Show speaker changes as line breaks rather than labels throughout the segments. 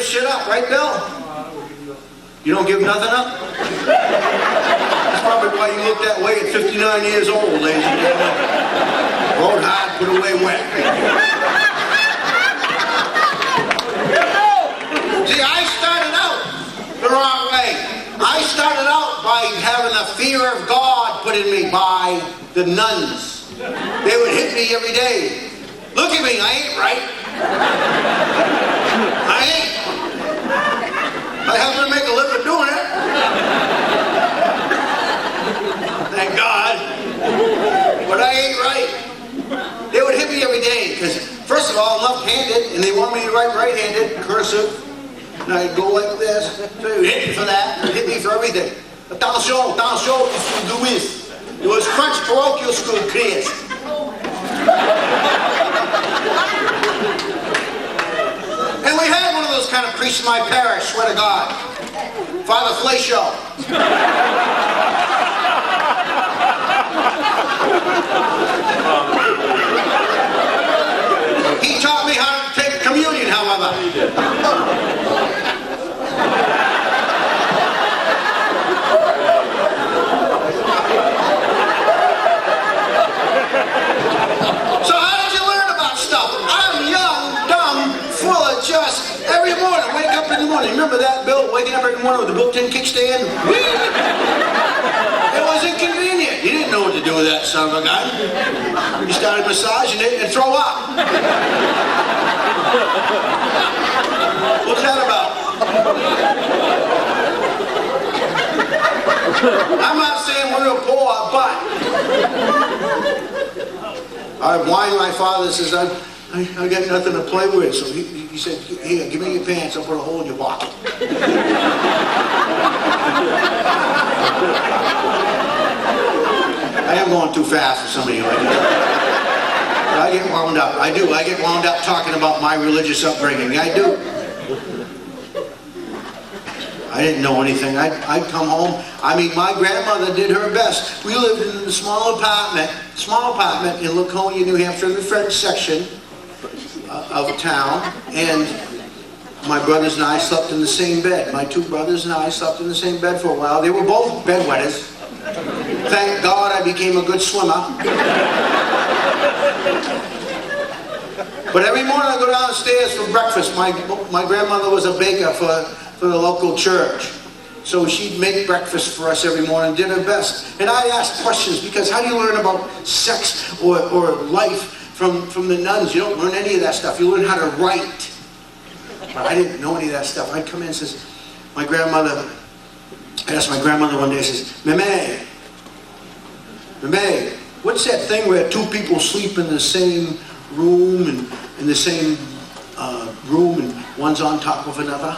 shit up, right, Bill? You don't give nothing up? That's probably why you look that way at 59 years old, ladies and gentlemen. Rode hard, put away wet. See, I started out the wrong way. I started out by having the fear of God put in me by the nuns. They would hit me every day. Look at me, I ain't right. I ain't. I happen to make a living doing it. Thank God. But I ain't right. They would hit me every day because, first of all, I'm left-handed, and they want me to write right-handed, cursive. And I'd go like this. So they would hit me for that, and hit me for everything. Attention, attention, Louis. It was French parochial school kids. And we had one of those kind of priests in my parish, swear to God. Father Flacio. He taught me how to take communion, however. So how did you learn about stuff? I'm young, dumb, full of just every morning. Wake up in the morning. Remember that, Bill? Waking up every morning with a built-in kickstand? It was inconvenient. You didn't know what to do with that son of a gun. You started massaging it and throw up. What's that about? I'm not saying we're real poor, but I whined my father, says, I got nothing to play with. So he said, here, give me your pants, I'll put a hole in your pocket. I am going too fast for some of you. I get wound up. I do. I get wound up talking about my religious upbringing. I do. I didn't know anything. I'd come home. I mean, my grandmother did her best. We lived in a small apartment in Laconia, New Hampshire, in the French section of town. And my brothers and I slept in the same bed. My two brothers and I slept in the same bed for a while. They were both bedwetters. Thank God I became a good swimmer. But every morning I go downstairs for breakfast. My grandmother was a baker for the local church. So she'd make breakfast for us every morning, did her best. And I asked questions because how do you learn about sex or life from the nuns? You don't learn any of that stuff. You learn how to write. But I didn't know any of that stuff. I'd come in and says, I asked my grandmother one day, I says, Meme, what's that thing where two people sleep in the same room and in the same room and one's on top of another?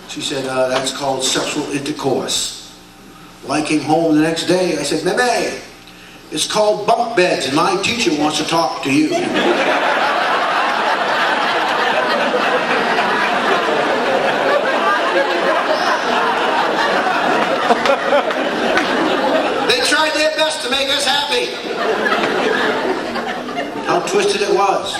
She said, that's called sexual intercourse. Well, I came home the next day, I said, Meme, it's called bunk beds and my teacher wants to talk to you. They tried their best to make us happy. How twisted it was.